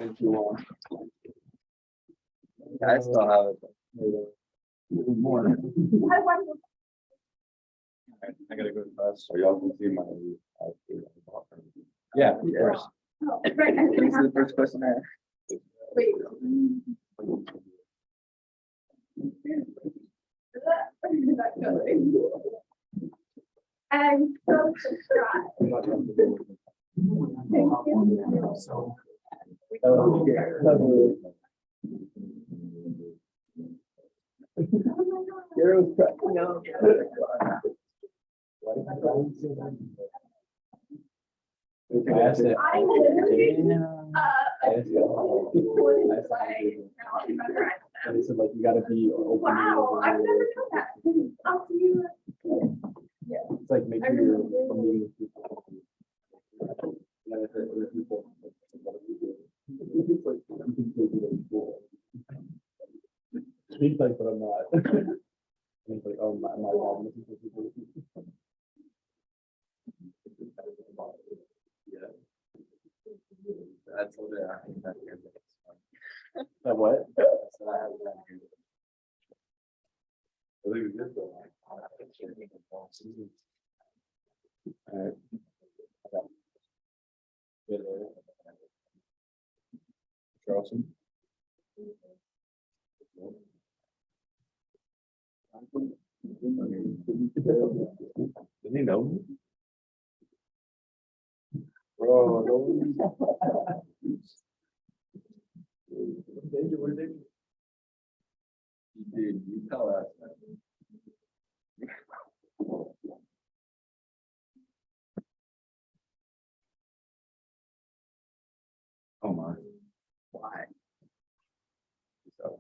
if you want. I still have it. More. I gotta go fast. So y'all can see my. Yeah, of course. Right. This is the first question I asked. Wait. I'm so surprised. So. Heroes cracking up. I asked it. I literally, And they said like you gotta be open. wow, I've never done that. I'll see you. It's like make sure you're from meeting with people. And then if other people. Speak like, but I'm not. And it's like, oh, my mom. Yeah. That's what I think that here. That what? That's what I have that here. I think it's good though. Alright. Charleston. Did he know? Bro, Dude, you tell us. oh my. Why? So,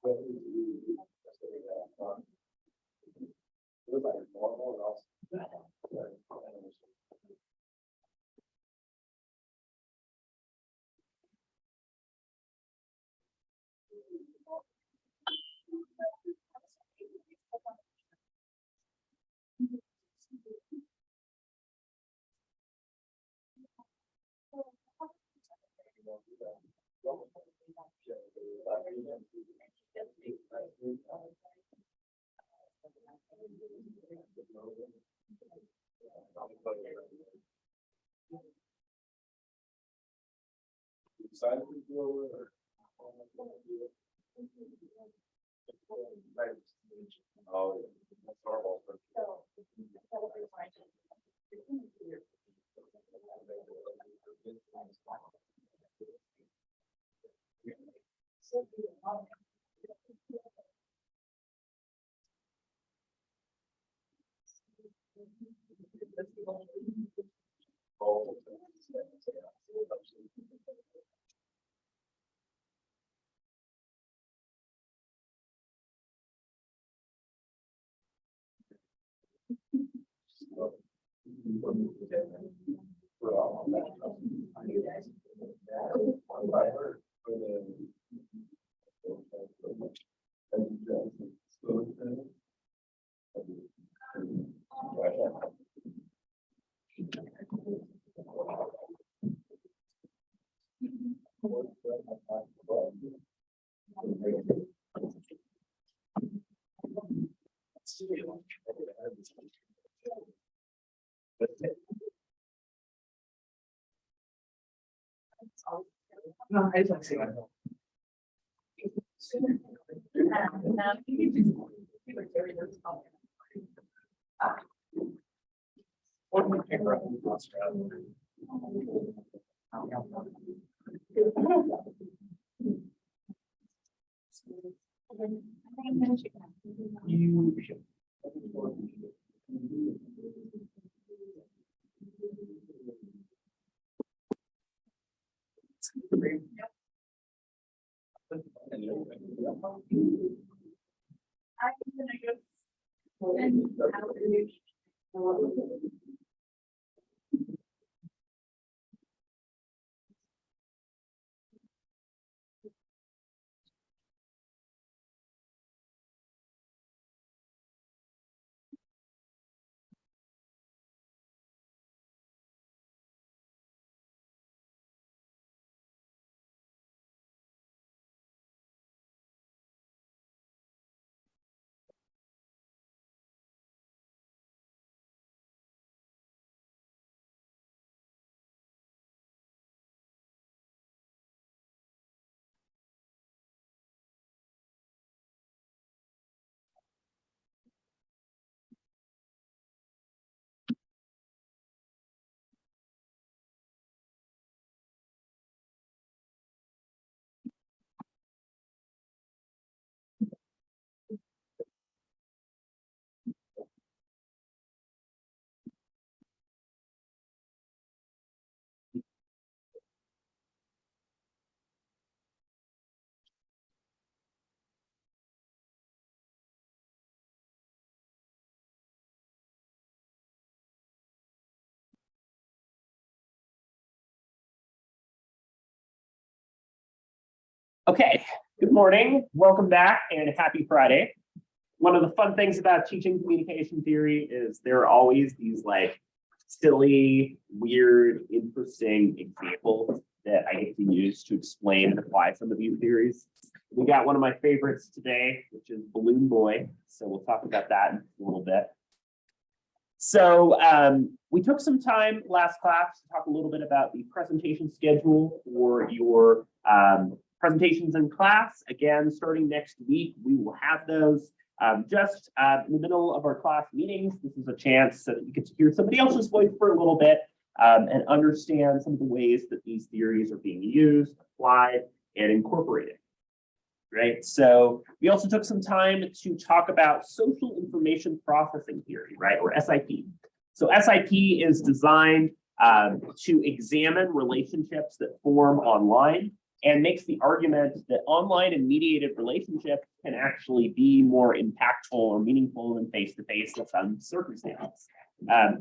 Oh, that's horrible. No, I just like seeing it. What do you think about Australia? You should. Okay, good morning, welcome back, and happy Friday. One of the fun things about teaching communication theory is there are always these like silly, weird, interesting examples that I get to use to explain and apply some of these theories. We got one of my favorites today, which is Balloon Boy. So we'll talk about that in a little bit. So we took some time last class to talk a little bit about the presentation schedule for your presentations in class. Again, starting next week, we will have those just in the middle of our class meetings. This is a chance so that you get to hear somebody else's voice for a little bit and understand some of the ways that these theories are being used, applied, and incorporated. Right. So we also took some time to talk about social information processing theory, right, or SIP. So SIP is designed to examine relationships that form online and makes the argument that online and mediated relationships can actually be more impactful or meaningful than face-to-face in some circumstances,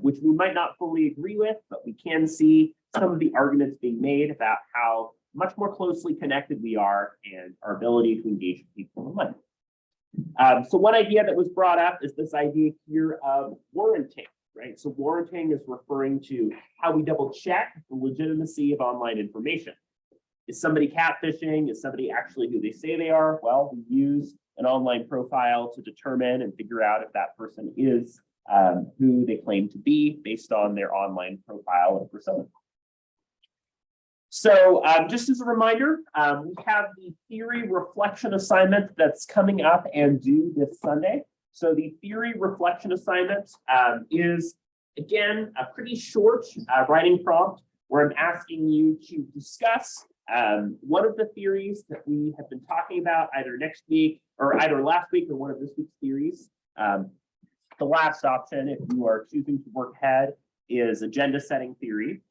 which we might not fully agree with, but we can see some of the arguments being made about how much more closely connected we are and our ability to engage with people online. So one idea that was brought up is this idea here of warranting, right? So warranting is referring to how we double check the legitimacy of online information. Is somebody catfishing? Is somebody actually who they say they are? Well, we use an online profile to determine and figure out if that person is who they claim to be based on their online profile and persona. So just as a reminder, we have the theory reflection assignment that's coming up and due this Sunday. So the theory reflection assignment is, again, a pretty short writing prompt where I'm asking you to discuss one of the theories that we have been talking about either next week or either last week or one of this week's theories. The last option, if you are choosing to work ahead, is agenda setting theory.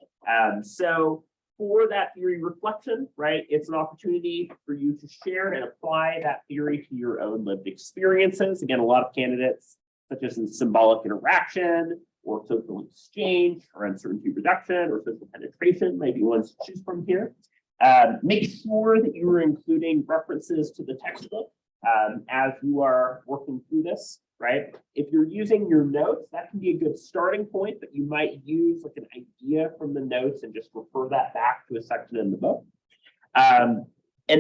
So for that theory reflection, right, it's an opportunity for you to share and apply that theory to your own lived experiences. Again, a lot of candidates, such as in symbolic interaction or social exchange or uncertainty reduction or social penetration, might be ones to choose from here. Make sure that you are including references to the textbook as you are working through this, right? If you're using your notes, that can be a good starting point, but you might use like an idea from the notes and just refer that back to a section in the book. And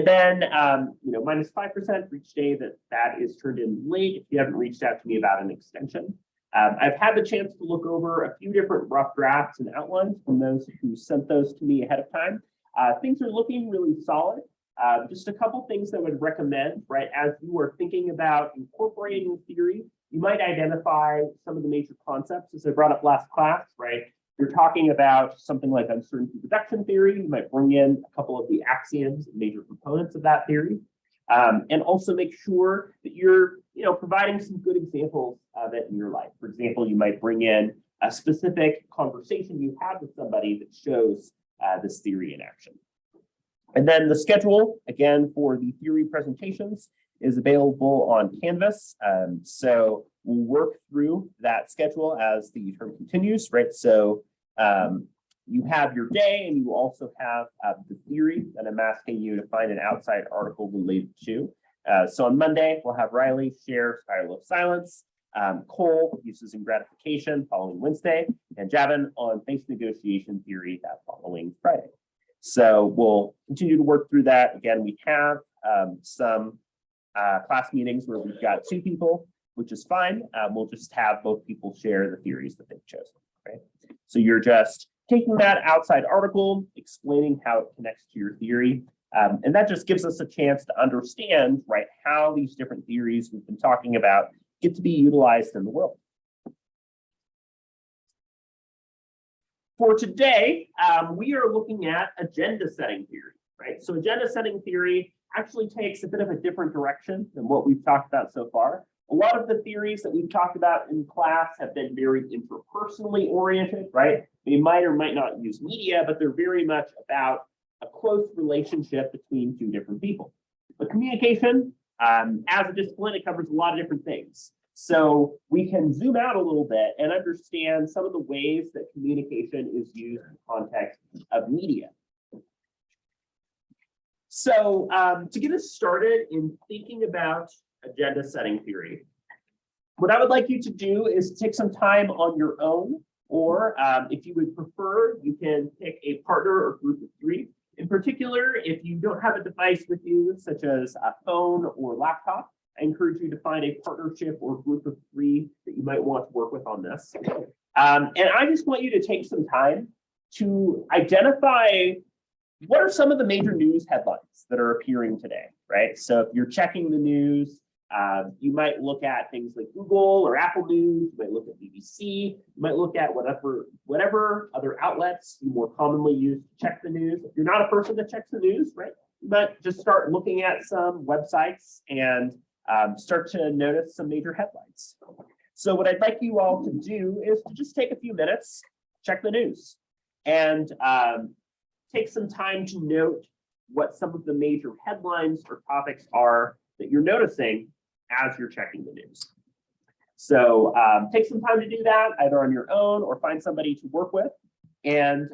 then, -5% for each day that is turned in late if you haven't reached out to me about an extension. I've had the chance to look over a few different rough drafts and outlines from those who sent those to me ahead of time. Things are looking really solid. Just a couple things that I would recommend, right? As you are thinking about incorporating theory, you might identify some of the major concepts as I brought up last class, right? You're talking about something like uncertainty reduction theory. You might bring in a couple of the axioms and major components of that theory. And also make sure that you're, providing some good examples of it in your life. For example, you might bring in a specific conversation you had with somebody that shows this theory in action. And then the schedule, again, for the theory presentations is available on Canvas. So we'll work through that schedule as the term continues, right? So you have your day and you also have the theory that I'm asking you to find an outside article related to. So on Monday, we'll have Riley share Spiral of Silence, Cole, uses and gratification following Wednesday, and Javin on face negotiation theory that following Friday. So we'll continue to work through that. Again, we have some class meetings where we've got 2 people, which is fine. We'll just have both people share the theories that they've chosen, right? So you're just taking that outside article, explaining how it connects to your theory. And that just gives us a chance to understand, right, how these different theories we've been talking about get to be utilized in the world. For today, we are looking at agenda setting theory, right? So agenda setting theory actually takes a bit of a different direction than what we've talked about so far. A lot of the theories that we've talked about in class have been very interpersonally oriented, right? They might or might not use media, but they're very much about a close relationship between 2 different people. But communication, as a discipline, it covers a lot of different things. So we can zoom out a little bit and understand some of the ways that communication is used in the context of media. So to get us started in thinking about agenda setting theory, what I would like you to do is take some time on your own, or if you would prefer, you can pick a partner or group of 3. In particular, if you don't have a device with you, such as a phone or laptop, I encourage you to find a partnership or group of 3 that you might want to work with on this. And I just want you to take some time to identify what are some of the major news headlines that are appearing today, right? So if you're checking the news, you might look at things like Google or Apple News, you might look at BBC, you might look at whatever other outlets you more commonly use to check the news. If you're not a person that checks the news, right, you might just start looking at some websites and start to notice some major headlines. So what I'd like you all to do is to just take a few minutes, check the news, and take some time to note what some of the major headlines or topics are that you're noticing as you're checking the news. So take some time to do that, either on your own or find somebody to work with. And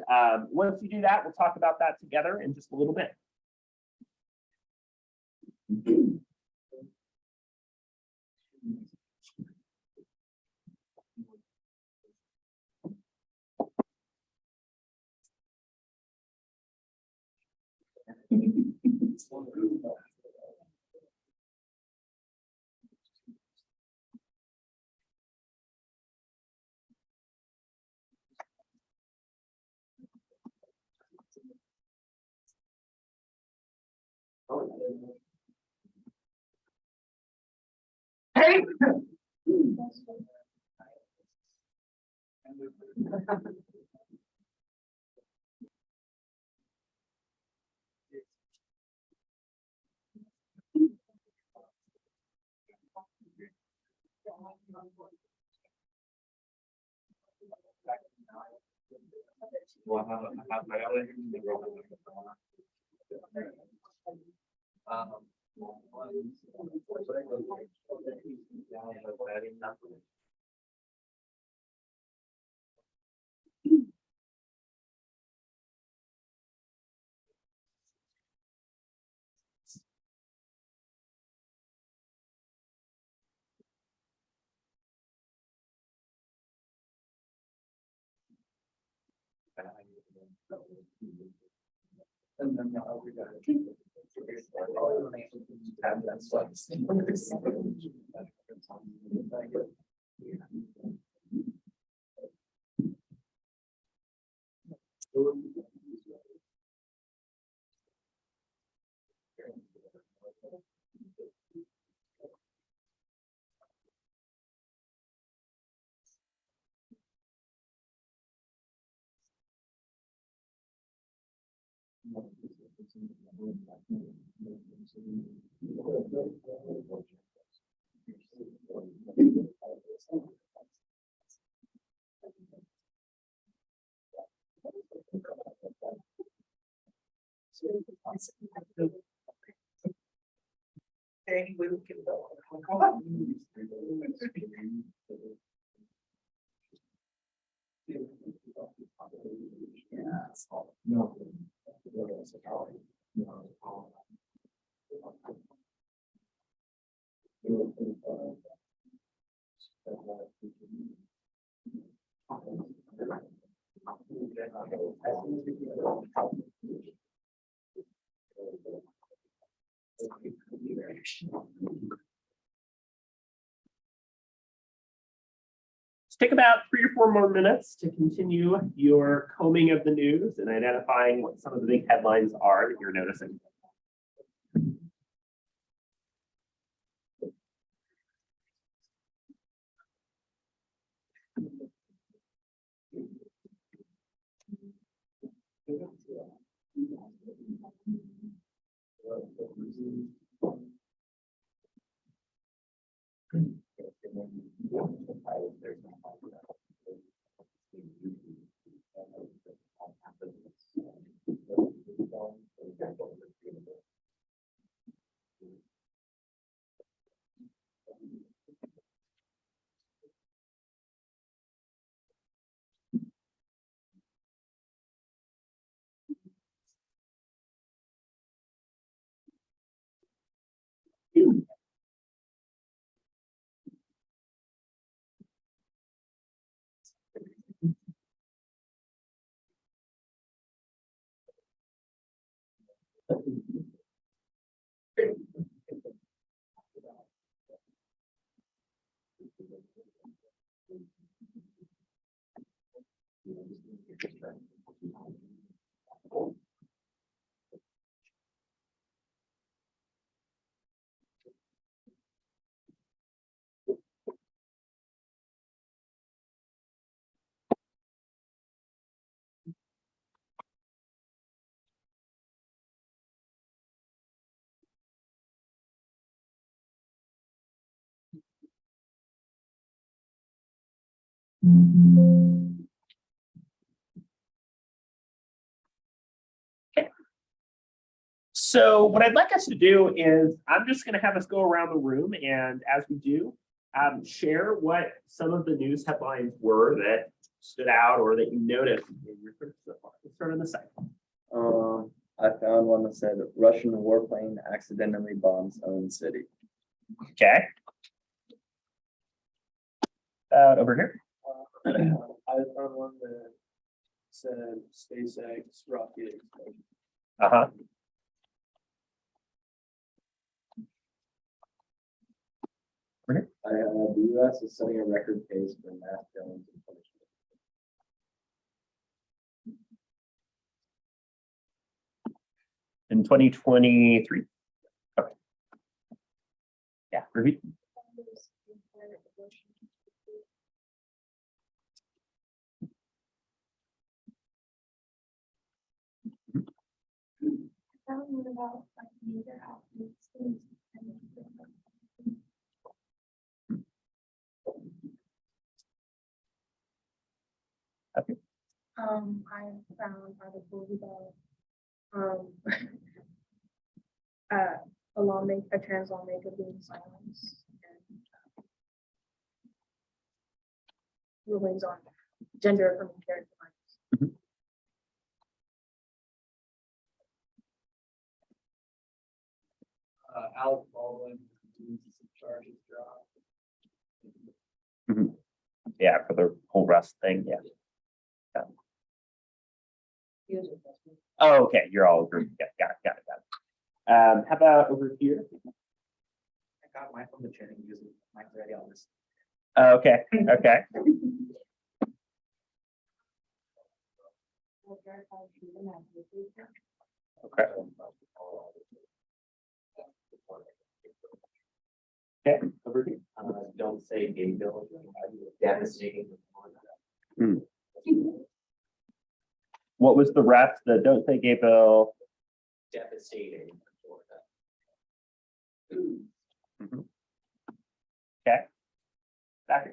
once you do that, we'll talk about that together in just a little bit. And then we got have that stuff. Any way we can go. No. Take about 3 or 4 more minutes to continue your combing of the news and identifying what some of the big headlines are that you're noticing. So what I'd like us to do is I'm just going to have us go around the room, and as we do, share what some of the news headlines were that stood out or that you noticed in your search so far. Let's start on the side. I found one that said Russian warplane accidentally bombs own city. Okay. Over here. I found one that said SpaceX rocket explosion. Uh-huh. The US is setting a record pace for mass killings and punishment. In 2023. Okay. Yeah, repeat. I found one about like major athletes. I found articles about a lawmaker, a trans lawmaker being silenced and rulings on gender affirming care devices. Alec Baldwin charges dropped. Yeah, for the whole rest thing. Yeah. Oh, okay. You're all agreed. Yeah, got it. How about over here? I got mine from the training using my already on this. Okay. Okay. Okay. Okay. Over here. Don't say gay bill. Devastating. What was the rest? The don't say gay bill. Devastating. Okay. Back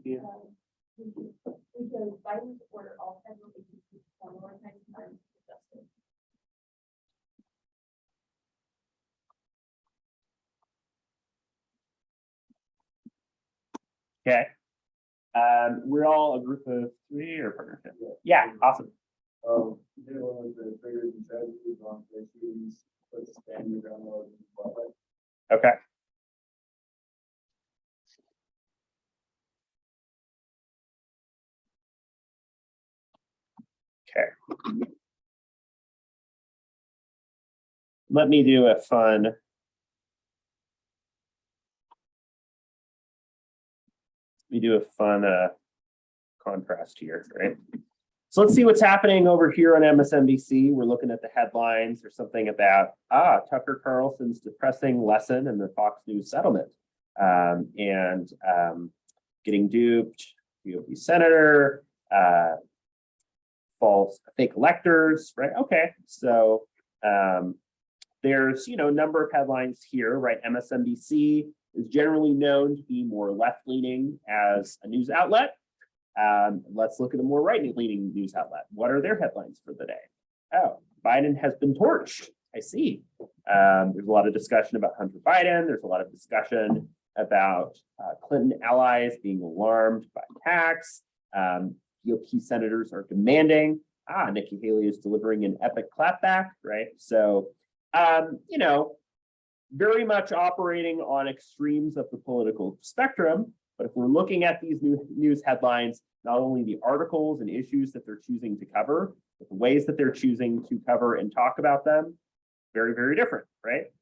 here. Because Biden supported all federal agencies for more than 90 times justice. Okay. We're all a group of 3 or partnership? Yeah, awesome. They were the triggers and tragedies on issues, put the standard around those. Okay. Okay. Let me do a fun. We do a fun contrast here, right? So let's see what's happening over here on MSNBC. We're looking at the headlines. There's something about Tucker Carlson's depressing lesson in the Fox News settlement, and getting duped, GOP senator, false fake electors, right? Okay, so there's a number of headlines here, right? MSNBC is generally known to be more left-leaning as a news outlet. Let's look at a more right-leaning news outlet. What are their headlines for the day? Oh, Biden has been torched. I see. There's a lot of discussion about Hunter Biden. There's a lot of discussion about Clinton allies being alarmed by attacks. GOP senators are demanding. Nikki Haley is delivering an epic clapback, right? So, very much operating on extremes of the political spectrum. But if we're looking at these new news headlines, not only the articles and issues that they're choosing to cover, but the ways that they're choosing to cover and talk about them, very, very different, right?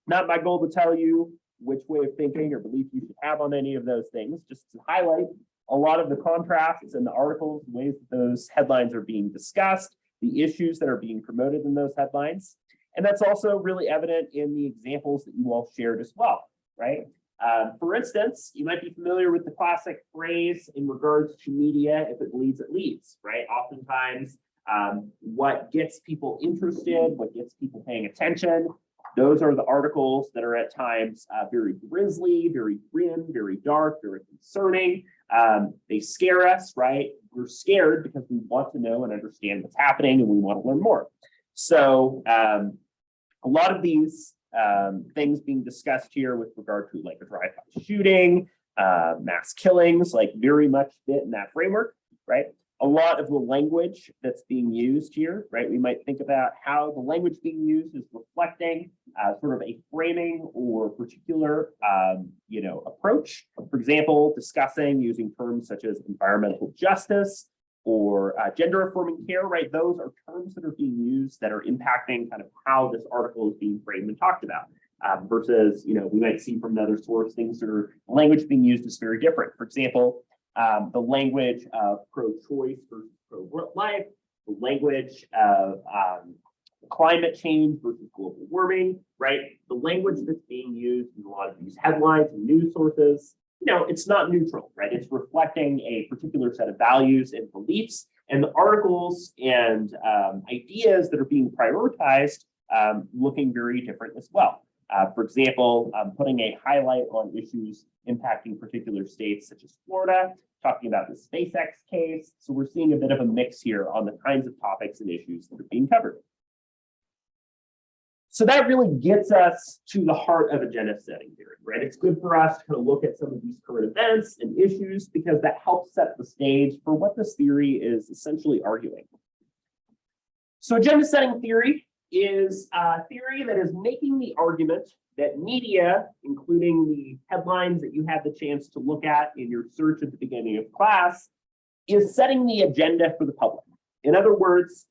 Not my goal to tell you which way of thinking or belief you should have on any of those things, just to highlight a lot of the contrasts in the articles, the ways that those headlines are being discussed, the issues that are being promoted in those headlines. And that's also really evident in the examples that you all shared as well, right? For instance, you might be familiar with the classic phrase in regards to media, if it bleeds, it leads, right? Oftentimes, what gets people interested, what gets people paying attention, those are the articles that are at times very grisly, very grim, very dark, very concerning. They scare us, right? We're scared because we want to know and understand what's happening and we want to learn more. So a lot of these things being discussed here with regard to like a drive-by shooting, mass killings, like very much fit in that framework, right? A lot of the language that's being used here, right? We might think about how the language being used is reflecting sort of a framing or particular, approach. For example, discussing using terms such as environmental justice or gender affirming care, right? Those are terms that are being used that are impacting kind of how this article is being framed and talked about. Versus, we might see from another source things that are language being used is very different. For example, the language of pro-choice versus pro-life, the language of climate change versus global warming, right? The language that's being used in a lot of these headlines and news sources, it's not neutral, right? It's reflecting a particular set of values and beliefs, and the articles and ideas that are being prioritized looking very different as well. For example, putting a highlight on issues impacting particular states such as Florida, talking about the SpaceX case. So we're seeing a bit of a mix here on the kinds of topics and issues that are being covered. So that really gets us to the heart of agenda setting theory, right? It's good for us to kind of look at some of these current events and issues because that helps set the stage for what this theory is essentially arguing. So agenda setting theory is a theory that is making the argument that media, including the headlines that you had the chance to look at in your search at the beginning of class, is setting the agenda for the public. In other words,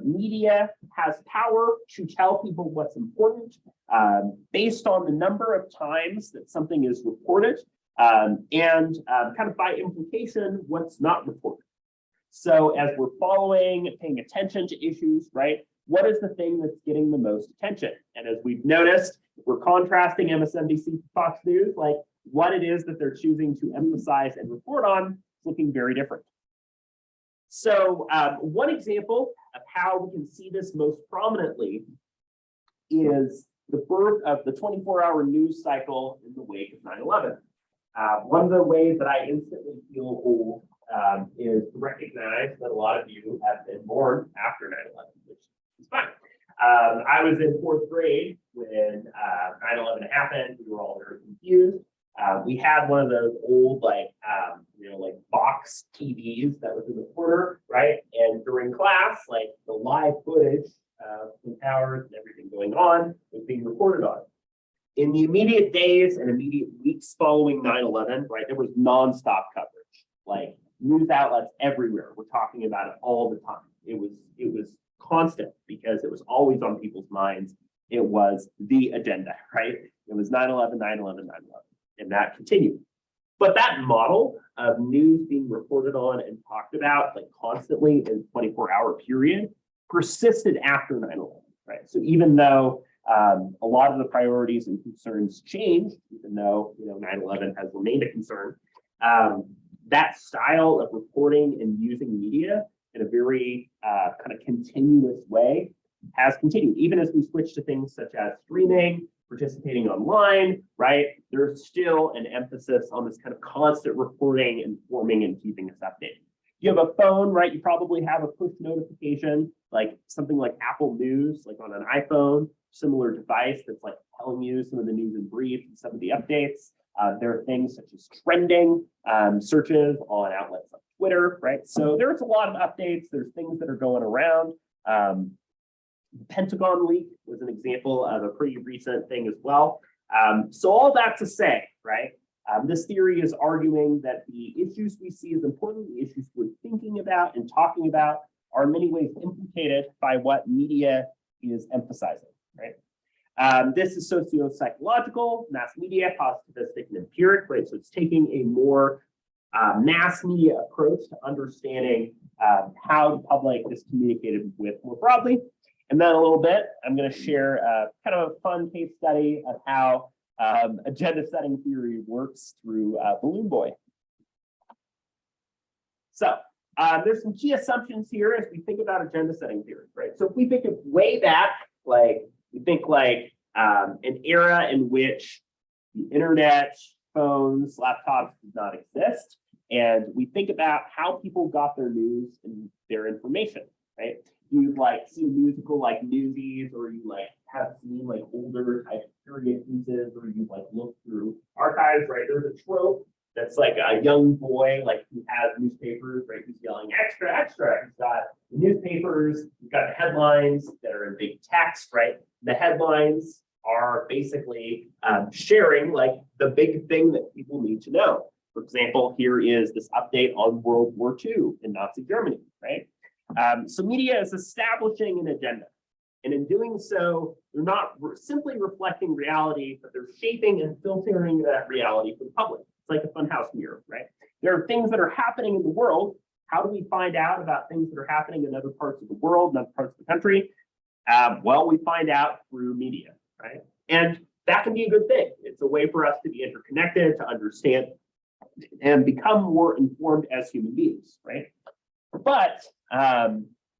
media has power to tell people what's important based on the number of times that something is reported and kind of by implication, what's not reported. So as we're following, paying attention to issues, right? What is the thing that's getting the most attention? And as we've noticed, we're contrasting MSNBC to Fox News, like what it is that they're choosing to emphasize and report on is looking very different. So one example of how we can see this most prominently is the birth of the 24-hour news cycle in the wake of 9/11. One of the ways that I instantly feel old is to recognize that a lot of you have been born after 9/11, which is fine. I was in 4th grade when 9/11 happened. We were all very confused. We had one of those old, like box TVs that was in the corner, right? And during class, like the live footage of the towers and everything going on was being recorded on. In the immediate days and immediate weeks following 9/11, right, there was nonstop coverage, like news outlets everywhere. We're talking about it all the time. It was constant because it was always on people's minds. It was the agenda, right? It was 9/11, 9/11, 9/11, and that continued. But that model of news being reported on and talked about like constantly in 24-hour period persisted after 9/11, right? So even though a lot of the priorities and concerns changed, even though 9/11 has remained a concern, that style of reporting and using media in a very kind of continuous way has continued. Even as we switch to things such as streaming, participating online, right? There's still an emphasis on this kind of constant reporting, informing, and keeping us updated. You have a phone, right? You probably have a push notification, like something like Apple News, like on an iPhone, similar device that's like telling you some of the news in brief and some of the updates. There are things such as trending searches on outlets like Twitter, right? So there's a lot of updates. There's things that are going around. The Pentagon leak was an example of a pretty recent thing as well. So all that to say, right? This theory is arguing that the issues we see as important, the issues we're thinking about and talking about, are in many ways implicated by what media is emphasizing, right? This is socio-psychological, mass media, positivistic, and empiric, right? So it's taking a more mass media approach to understanding how the public is communicated with more broadly. And then a little bit, I'm going to share kind of a fun case study of how agenda setting theory works through Balloon Boy. So there's some key assumptions here as we think about agenda setting theory, right? So if we think of way back, like we think like an era in which the internet, phones, laptops did not exist. And we think about how people got their news and their information, right? You've like seen a musical like Newsies, or you like have seen like older type period pieces, or you like look through archives, right? There's a trope that's like a young boy, like who has newspapers, right? Who's yelling extra, extra. He's got the newspapers, he's got the headlines that are in big text, right? The headlines are basically sharing like the big thing that people need to know. For example, here is this update on World War II in Nazi Germany, right? So media is establishing an agenda. And in doing so, they're not simply reflecting reality, but they're shaping and filtering that reality for the public. It's like a funhouse mirror, right? There are things that are happening in the world. How do we find out about things that are happening in other parts of the world, in other parts of the country? Well, we find out through media, right? And that can be a good thing. It's a way for us to be interconnected, to understand and become more informed as human beings, right? But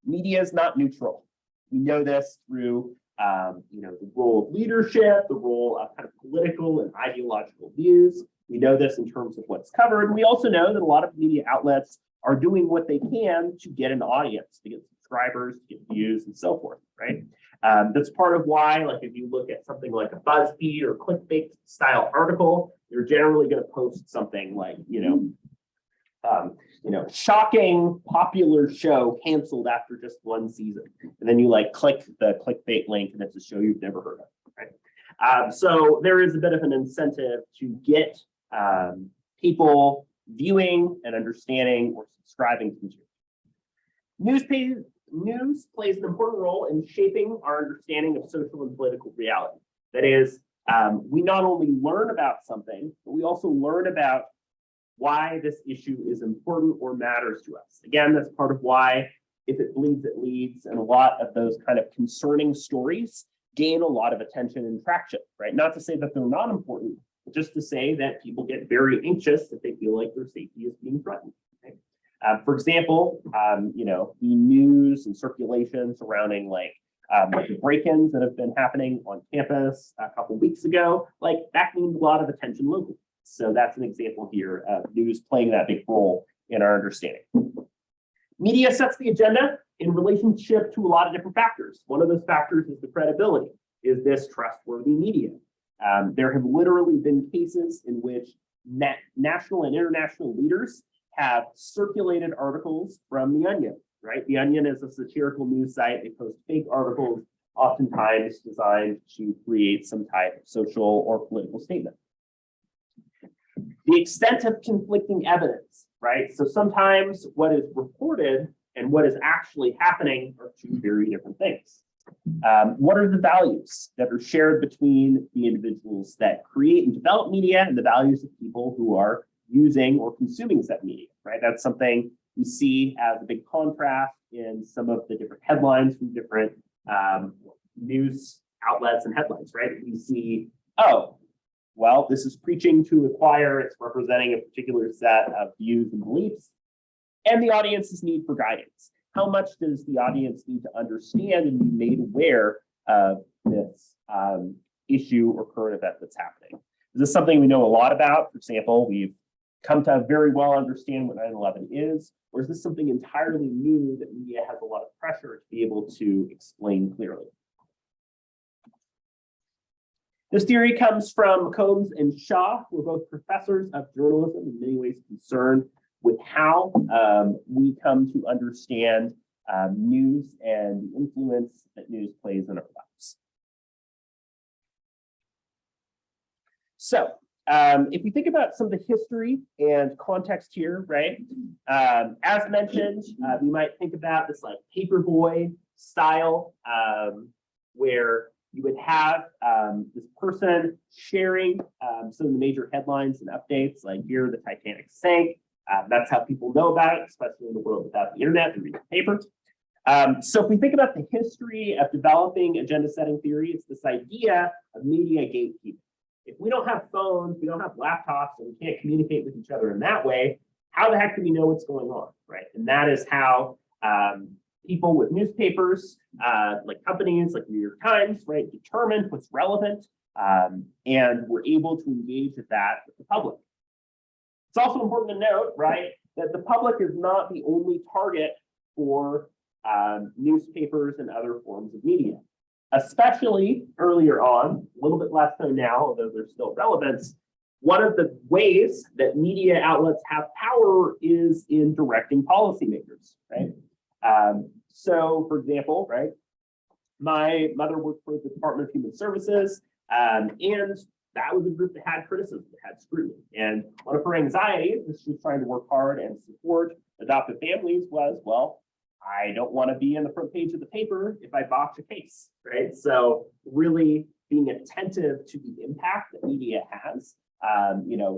media is not neutral. We know this through the role of leadership, the role of kind of political and ideological views. We know this in terms of what's covered. We also know that a lot of media outlets are doing what they can to get an audience, to get subscribers, to get views, and so forth, right? That's part of why, like, if you look at something like a BuzzFeed or clickbait style article, they're generally going to post something like, shocking popular show canceled after just one season. And then you like click the clickbait link and it's a show you've never heard of, right? So there is a bit of an incentive to get people viewing and understanding or subscribing to news plays an important role in shaping our understanding of social and political reality. That is, we not only learn about something, but we also learn about why this issue is important or matters to us. Again, that's part of why if it bleeds, it leads, and a lot of those kind of concerning stories gain a lot of attention and traction, right? Not to say that they're not important, but just to say that people get very anxious if they feel like their safety is being threatened. Okay? For example, the news and circulation surrounding like the break-ins that have been happening on campus a couple weeks ago, like that gained a lot of attention locally. So that's an example here of news playing that big role in our understanding. Media sets the agenda in relationship to a lot of different factors. One of those factors is the credibility. Is this trustworthy media? There have literally been cases in which national and international leaders have circulated articles from The Onion, right? The Onion is a satirical news site. They post fake articles, oftentimes designed to create some type of social or political statement. The extent of conflicting evidence, right? So sometimes what is reported and what is actually happening are two very different things. What are the values that are shared between the individuals that create and develop media and the values of people who are using or consuming said media, right? That's something we see as a big contrast in some of the different headlines from different news outlets and headlines, right? We see, oh, well, this is preaching to a choir, it's representing a particular set of views and beliefs, and the audience's need for guidance. How much does the audience need to understand and be made aware of this issue or current event that's happening? Is this something we know a lot about? For example, we've come to very well understand what 9/11 is, or is this something entirely new that media has a lot of pressure to be able to explain clearly? This theory comes from Combs and Shaw, who are both professors of journalism, in many ways concerned with how we come to understand news and the influence that news plays in our lives. So if we think about some of the history and context here, right? As mentioned, we might think about this like paperboy style where you would have this person sharing some of the major headlines and updates, like here the Titanic sank. That's how people know about it, especially in the world without the internet and reading papers. So if we think about the history of developing agenda setting theory, it's this idea of media gatekeeping. If we don't have phones, we don't have laptops, and we can't communicate with each other in that way, how the heck do we know what's going on, right? And that is how people with newspapers, like companies like New York Times, right, determine what's relevant, and we're able to engage with that with the public. It's also important to note, right, that the public is not the only target for newspapers and other forms of media, especially earlier on, a little bit less so now, although there's still relevance. One of the ways that media outlets have power is in directing policymakers, right? So, for example, right, my mother worked for the Department of Human Services, and that was a group that had criticism, that had scrutiny. And one of her anxieties, as she was trying to work hard and support adoptive families, was, well, I don't want to be on the front page of the paper if I botch a case, right? So really being attentive to the impact that media has,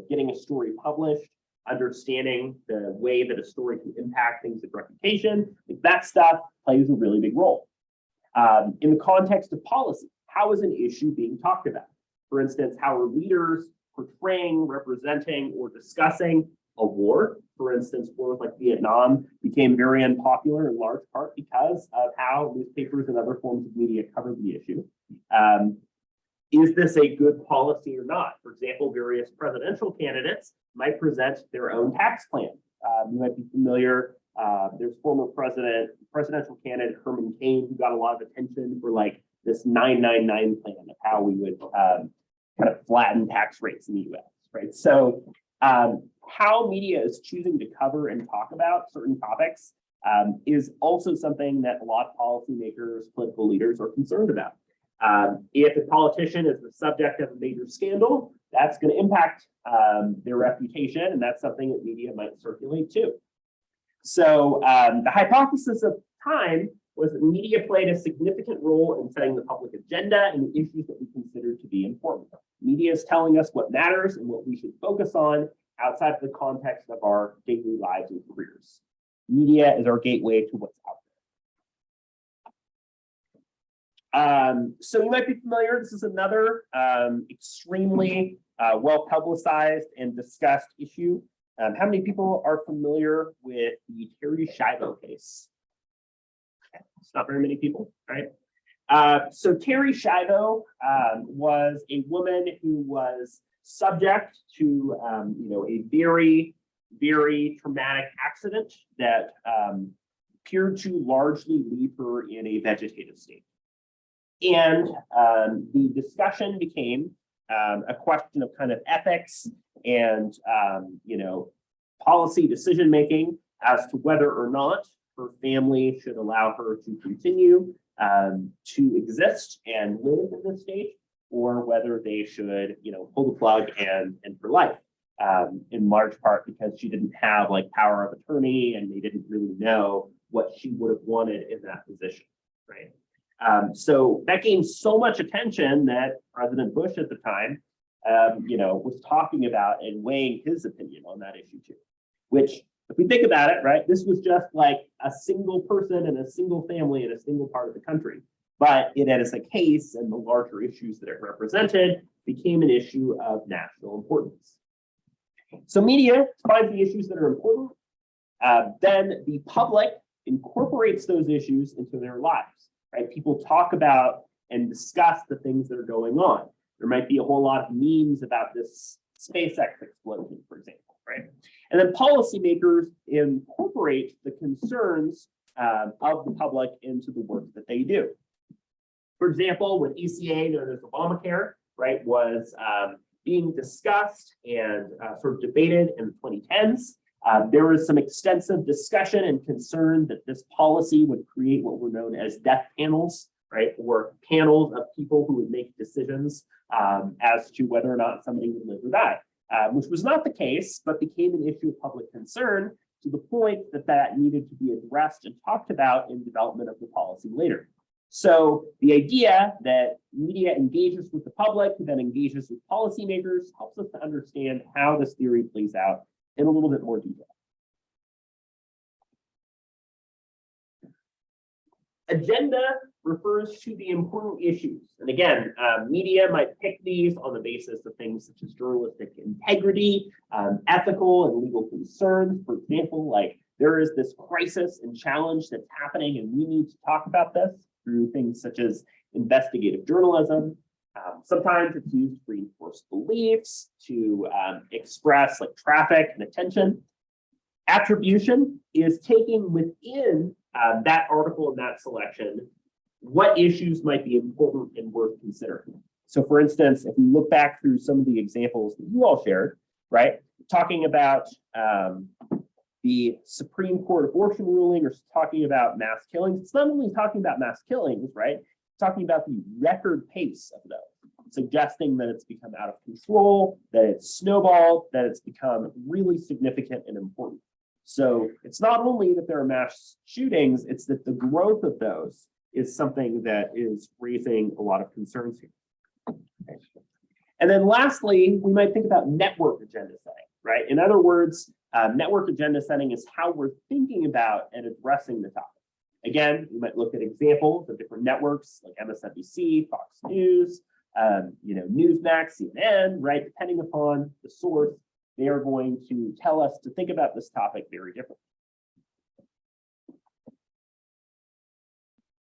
getting a story published, understanding the way that a story can impact things like reputation, like that stuff plays a really big role. In the context of policy, how is an issue being talked about? For instance, how are leaders portraying, representing, or discussing a war? For instance, wars like Vietnam became very unpopular in large part because of how newspapers and other forms of media covered the issue. Is this a good policy or not? For example, various presidential candidates might present their own tax plan. You might be familiar, there's former presidential candidate Herman Cain, who got a lot of attention for like this 999 plan of how we would kind of flatten tax rates in the US, right? So how media is choosing to cover and talk about certain topics is also something that a lot of policymakers, political leaders are concerned about. If a politician is the subject of a major scandal, that's going to impact their reputation, and that's something that media might circulate too. So the hypothesis of time was that media played a significant role in setting the public agenda and the issues that we consider to be important. Media is telling us what matters and what we should focus on outside of the context of our daily lives and careers. Media is our gateway to what's out there. So you might be familiar, this is another extremely well-publicized and discussed issue. How many people are familiar with the Terri Schiavo case? It's not very many people, right? So Terri Schiavo was a woman who was subject to a very, very traumatic accident that appeared to largely leave her in a vegetative state. And the discussion became a question of kind of ethics and policy decision making as to whether or not her family should allow her to continue to exist and live in this state, or whether they should, pull the plug and for life. In large part because she didn't have like power of attorney, and they didn't really know what she would have wanted in that position, right? So that gained so much attention that President Bush at the time, was talking about and weighing his opinion on that issue too, which if we think about it, right, this was just like a single person and a single family in a single part of the country, but it as a case and the larger issues that it represented became an issue of national importance. So media finds the issues that are important, then the public incorporates those issues into their lives, right? People talk about and discuss the things that are going on. There might be a whole lot of memes about this SpaceX explosion, for example, right? And then policymakers incorporate the concerns of the public into the work that they do. For example, when ECA, known as Obamacare, right, was being discussed and sort of debated in the 2010s, there was some extensive discussion and concern that this policy would create what were known as death panels, right, or panels of people who would make decisions as to whether or not somebody would live or die, which was not the case, but became an issue of public concern to the point that that needed to be addressed and talked about in development of the policy later. So the idea that media engages with the public, then engages with policymakers, helps us to understand how this theory plays out in a little bit more detail. Agenda refers to the important issues. And again, media might pick these on the basis of things such as journalistic integrity, ethical and legal concerns. For example, like there is this crisis and challenge that's happening and we need to talk about this through things such as investigative journalism. Sometimes it's used to reinforce beliefs, to express like traffic and attention. Attribution is taking within that article and that selection what issues might be important and worth considering. So for instance, if we look back through some of the examples that you all shared, right, talking about the Supreme Court abortion ruling or talking about mass killings, it's not only talking about mass killings, right, it's talking about the record pace of those, suggesting that it's become out of control, that it's snowballed, that it's become really significant and important. So it's not only that there are mass shootings, it's that the growth of those is something that is raising a lot of concerns here. Okay. And then lastly, we might think about network agenda setting, right? In other words, network agenda setting is how we're thinking about and addressing the topic. Again, we might look at examples of different networks like MSNBC, Fox News, Newsmax, CNN, right? Depending upon the source, they are going to tell us to think about this topic very differently.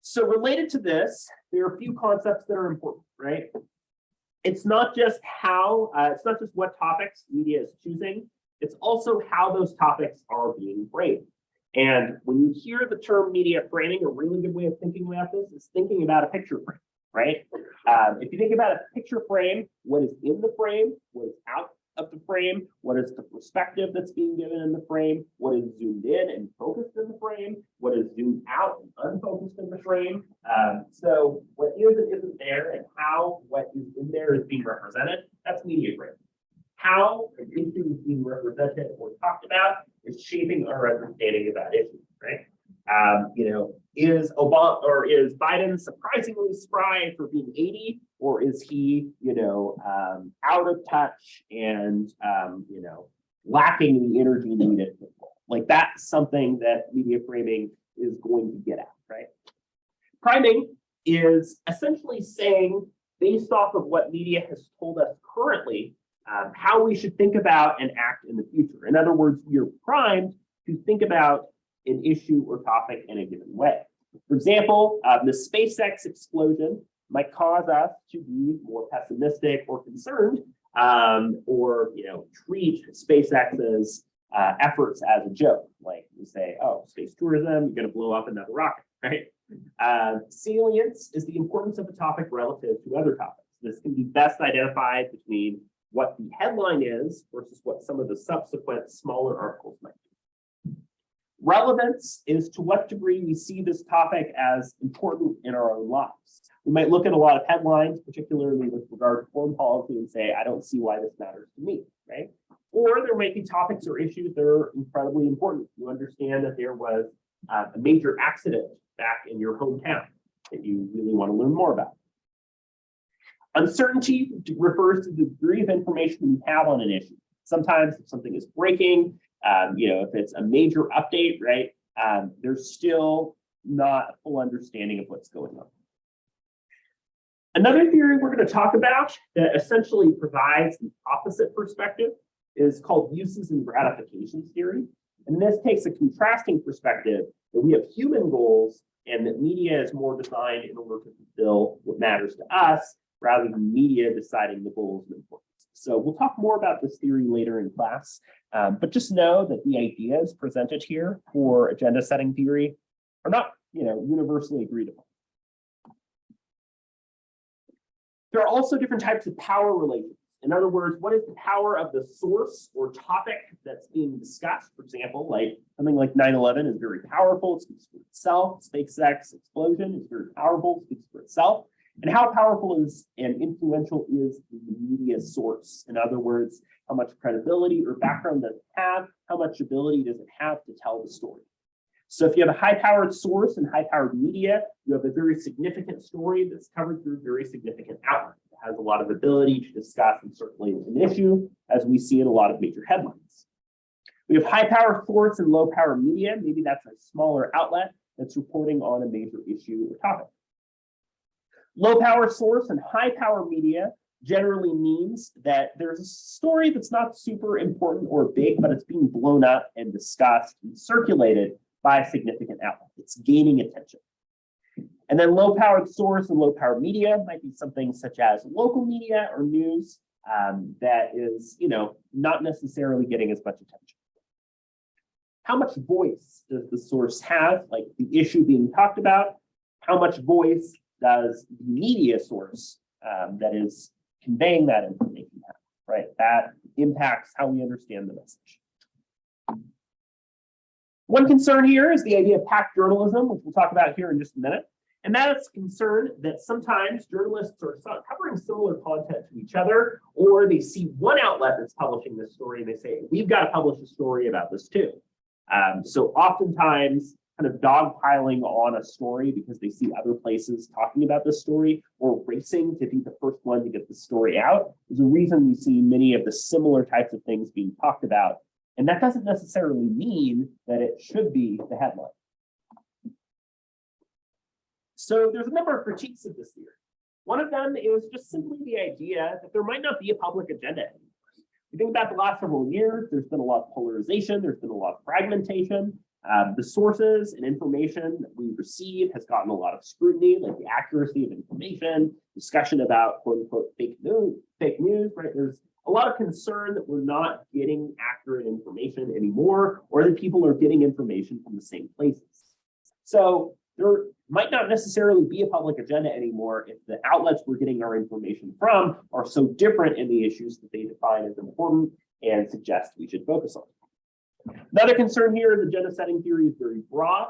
So related to this, there are a few concepts that are important, right? It's not just what topics media is choosing, it's also how those topics are being framed. And when you hear the term media framing, a really good way of thinking about this is thinking about a picture frame, right? If you think about a picture frame, what is in the frame, what is out of the frame, what is the perspective that's being given in the frame, what is zoomed in and focused in the frame, what is zoomed out and unfocused in the frame. So what is and isn't there and how what is in there is being represented, that's media framing. How an issue is being represented or talked about is shaping our understanding of that issue, right? Is Obama or is Biden surprisingly spry for being 80, or is he, out of touch and lacking the energy needed? Like that's something that media framing is going to get at, right? Priming is essentially saying, based off of what media has told us currently, how we should think about and act in the future. In other words, we are primed to think about an issue or topic in a given way. For example, the SpaceX explosion might cause us to be more pessimistic or concerned, or treat SpaceX's efforts as a joke. Like we say, oh, space tourism, you're going to blow up another rocket, right? Salience is the importance of a topic relative to other topics. This can be best identified between what the headline is versus what some of the subsequent smaller articles might be. Relevance is to what degree we see this topic as important in our own lives. We might look at a lot of headlines, particularly with regard to foreign policy, and say, I don't see why this matters to me, right? Or there might be topics or issues that are incredibly important. You understand that there was a major accident back in your hometown that you really want to learn more about. Uncertainty refers to the degree of information we have on an issue. Sometimes if something is breaking, if it's a major update, right, there's still not a full understanding of what's going on. Another theory we're going to talk about that essentially provides the opposite perspective is called uses and gratifications theory. And this takes a contrasting perspective that we have human goals and that media is more designed in order to fulfill what matters to us rather than media deciding the goals and importance. So we'll talk more about this theory later in class, but just know that the ideas presented here for agenda setting theory are not, universally agreed upon. There are also different types of power relations. In other words, what is the power of the source or topic that's being discussed? For example, like something like 9/11 is very powerful, it speaks for itself. SpaceX explosion is very powerful, it speaks for itself. And how powerful is and influential is the media source? In other words, how much credibility or background does it have? How much ability does it have to tell the story? So if you have a high-powered source and high-powered media, you have a very significant story that's covered through very significant outlets. It has a lot of ability to discuss and circulate an issue, as we see in a lot of major headlines. We have high-power source and low-power media. Maybe that's a smaller outlet that's reporting on a major issue or topic. Low power source and high power media generally means that there's a story that's not super important or big, but it's being blown up and discussed and circulated by a significant outlet. It's gaining attention. And then low powered source and low powered media might be something such as local media or news that is, not necessarily getting as much attention. How much voice does the source have, like the issue being talked about? How much voice does the media source that is conveying that information have, right? That impacts how we understand the message. One concern here is the idea of packed journalism, which we'll talk about here in just a minute. And that is concern that sometimes journalists are covering similar content to each other, or they see one outlet that's publishing this story and they say, we've got to publish a story about this too. So oftentimes kind of dogpiling on a story because they see other places talking about this story or racing to be the first one to get the story out is a reason we see many of the similar types of things being talked about. And that doesn't necessarily mean that it should be the headline. So there's a number of critiques of this theory. One of them is just simply the idea that there might not be a public agenda anymore. You think about the last several years, there's been a lot of polarization, there's been a lot of fragmentation. The sources and information that we receive has gotten a lot of scrutiny, like the accuracy of information, discussion about quote unquote fake news, right? There's a lot of concern that we're not getting accurate information anymore, or that people are getting information from the same places. So there might not necessarily be a public agenda anymore if the outlets we're getting our information from are so different in the issues that they define as important and suggest we should focus on. Another concern here is agenda setting theory is very broad.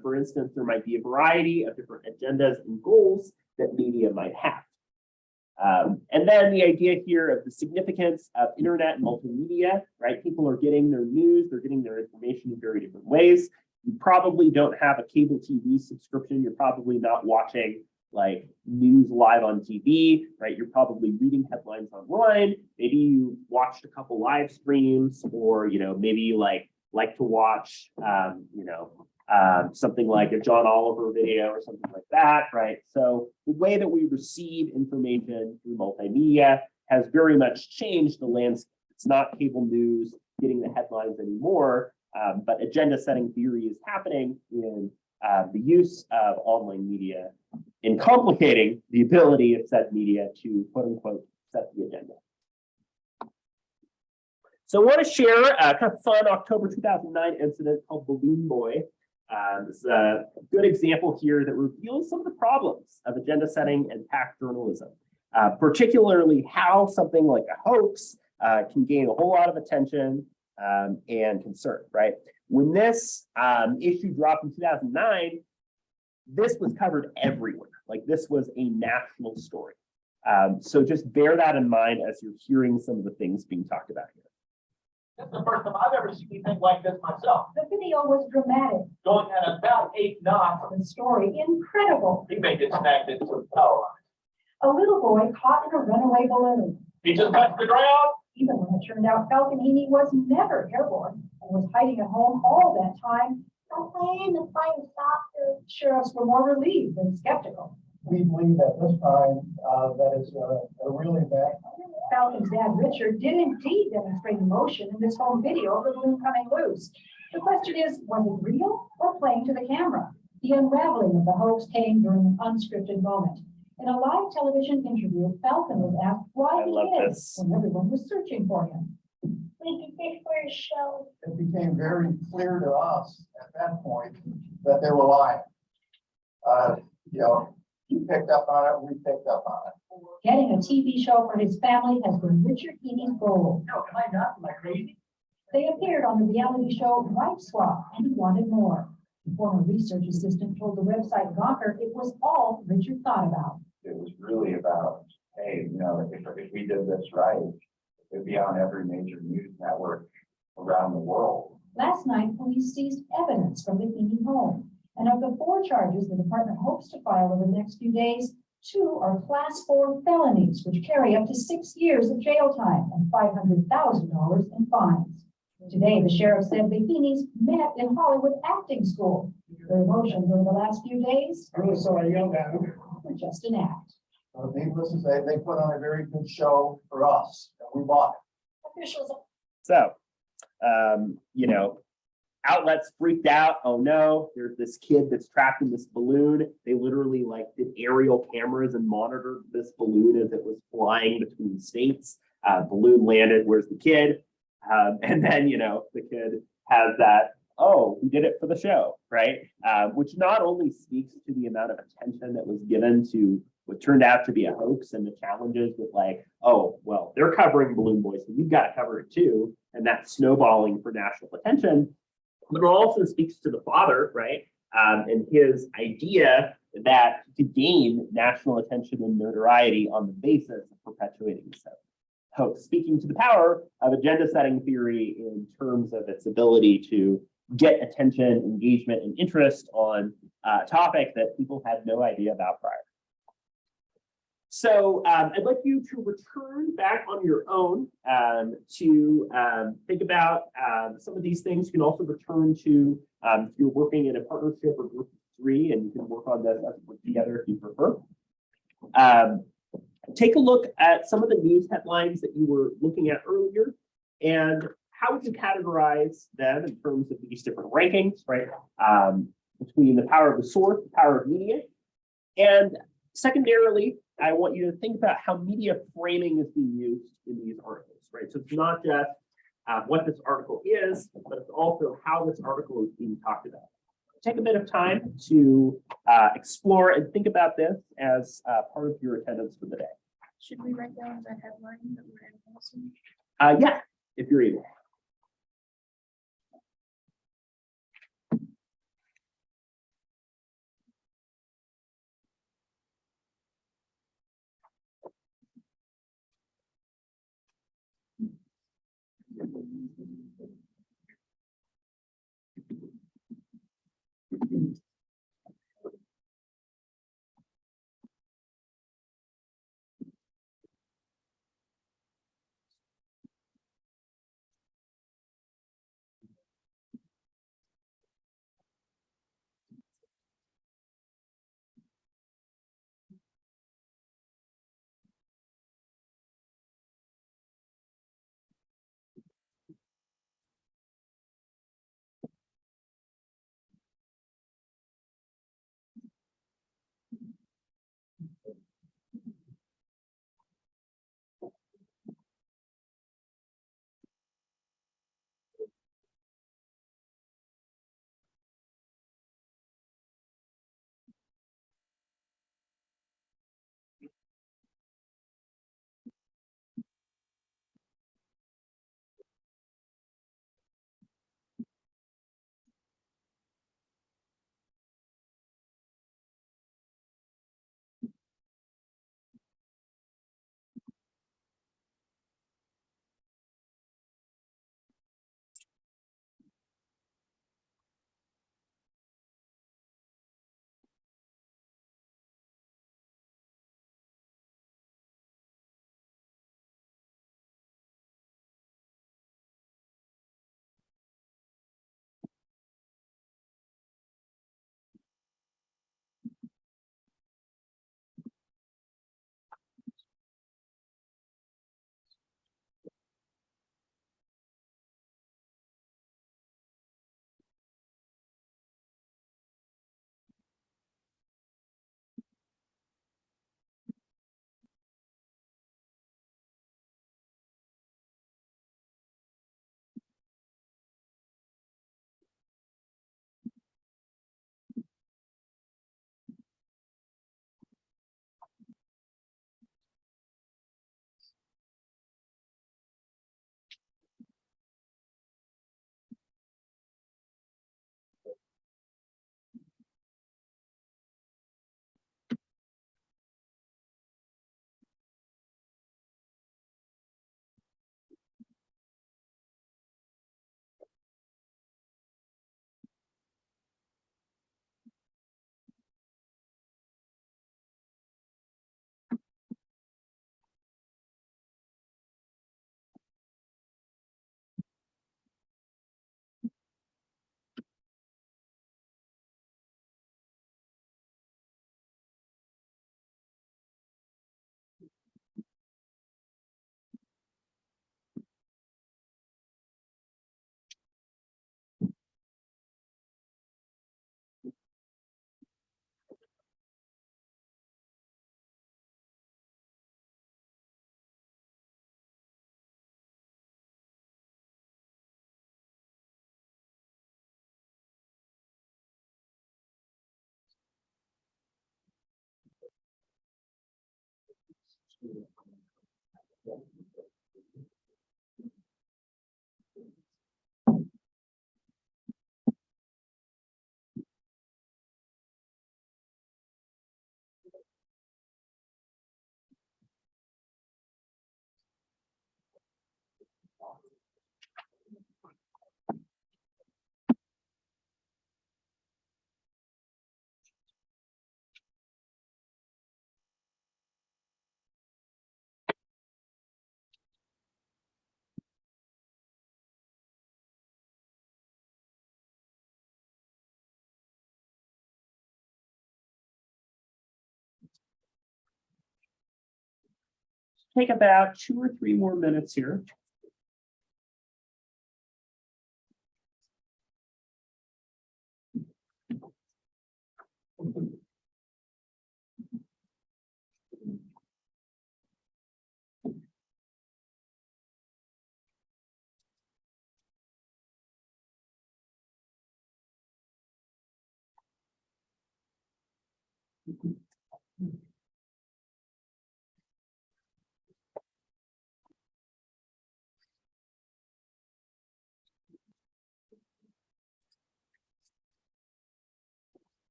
For instance, there might be a variety of different agendas and goals that media might have. And then the idea here of the significance of internet and multimedia, right? People are getting their news, they're getting their information in very different ways. You probably don't have a cable TV subscription. You're probably not watching like news live on TV, right? You're probably reading headlines online. Maybe you watched a couple live streams, or maybe you like to watch something like a John Oliver video or something like that, right? So the way that we receive information through multimedia has very much changed the landscape. It's not cable news getting the headlines anymore. But agenda setting theory is happening in the use of online media in complicating the ability of said media to quote unquote set the agenda. So I want to share a kind of fun October 2009 incident called Balloon Boy. This is a good example here that reveals some of the problems of agenda setting and packed journalism, particularly how something like a hoax can gain a whole lot of attention and concern, right? When this issue dropped in 2009, this was covered everywhere. Like this was a national story. So just bear that in mind as you're hearing some of the things being talked about here. This is the first time I've ever seen anything like this myself. The video was dramatic. Going at about 8 knots, The story incredible. he may get snagged into a power line. A little boy caught in a runaway balloon. He just touched the ground. Even when it turned out Falconini was never airborne and was hiding at home all that time, the plane stopped. The sheriffs were more relieved than skeptical. We believe at this time that it's a really bad. Falcon's dad, Richard, did indeed demonstrate emotion in this home video of the balloon coming loose. The question is, was it real or playing to the camera? The unraveling of the hoax came during an unscripted moment. In a live television interview, Falcon was asked why he hid when everyone was searching for him. We did this for a show. It became very clear to us at that point that they were lying. He picked up on it, we picked up on it. Getting a TV show for his family has been Richard Heaney's goal. No, am I not? Am I crazy? They appeared on the reality show Wife Swap and he wanted more. The former research assistant told the website Gawker it was all Richard thought about. It was really about, hey, if we did this right, it'd be on every major news network around the world. Last night, police seized evidence from the Heaney home. And of the 4 charges the department hopes to file over the next few days, 2 are class 4 felonies, which carry up to 6 years of jail time and $500,000 in fines. Today, the sheriff said the Heaneys met in Hollywood acting school. Their emotions over the last few days were just an act. Needless to say, they put on a very good show for us, and we bought it. Officials So, outlets freaked out. Oh no, there's this kid that's trapped in this balloon. They literally like did aerial cameras and monitored this balloon as it was flying between states. Balloon landed, where's the kid? And then, the kid has that, oh, we did it for the show, right? Which not only speaks to the amount of attention that was given to what turned out to be a hoax and the challenges with like, oh, well, they're covering Balloon Boy, so we've got to cover it too. And that's snowballing for national attention. But it also speaks to the father, right? And his idea that to gain national attention and notoriety on the basis of perpetuating this hoax, speaking to the power of agenda setting theory in terms of its ability to get attention, engagement, and interest on a topic that people had no idea about prior. So I'd like you to return back on your own to think about some of these things. You can also return to if you're working in a partnership or group of 3, and you can work on this together if you prefer. Take a look at some of the news headlines that you were looking at earlier, and how would you categorize them in terms of these different rankings, right? Between the power of the source, the power of media, and secondarily, I want you to think about how media framing is being used in these articles, right? So it's not just what this article is, but it's also how this article is being talked about. Take a bit of time to explore and think about this as part of your attendance for the day. Should we write down the headline that we're analyzing? Yeah, if you're able. take about 2 or 3 more minutes here.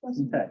Okay.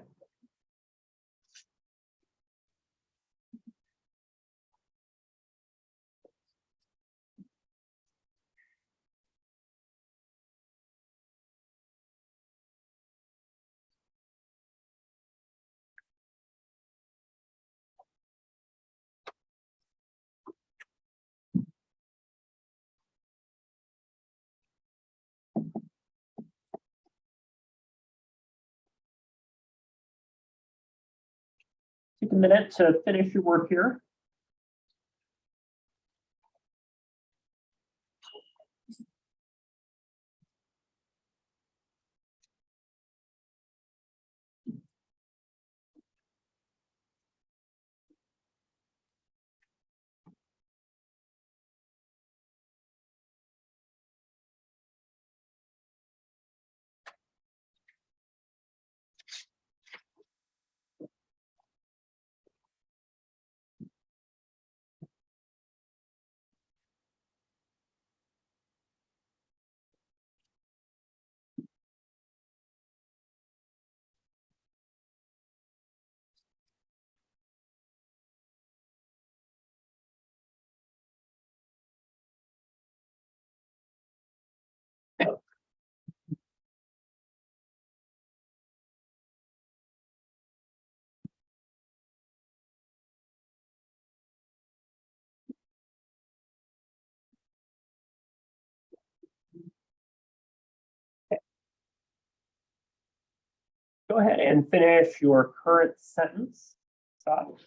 Take a minute to finish your work here. Go ahead and finish your current sentence. Stop.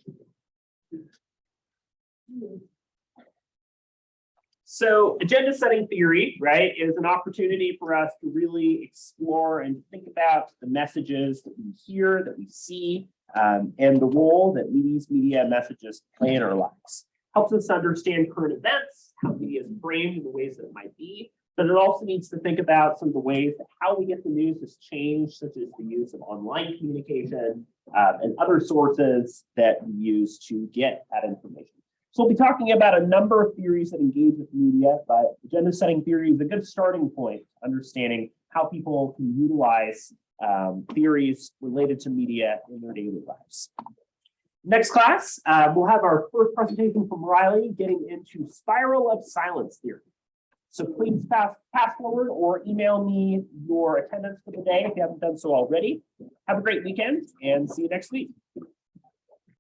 So agenda setting theory, right, is an opportunity for us to really explore and think about the messages that we hear, that we see, and the role that these media messages play in our lives. Helps us understand current events, how media is framed in the ways that it might be, but it also needs to think about some of the ways that how we get the news has changed, such as the use of online communication and other sources that we use to get that information. So we'll be talking about a number of theories that engage with media, but agenda setting theory is a good starting point, understanding how people can utilize theories related to media in their daily lives. Next class, we'll have our first presentation from Riley getting into spiral of silence theory. So please pass forward or email me your attendance for the day if you haven't done so already. Have a great weekend and see you next week.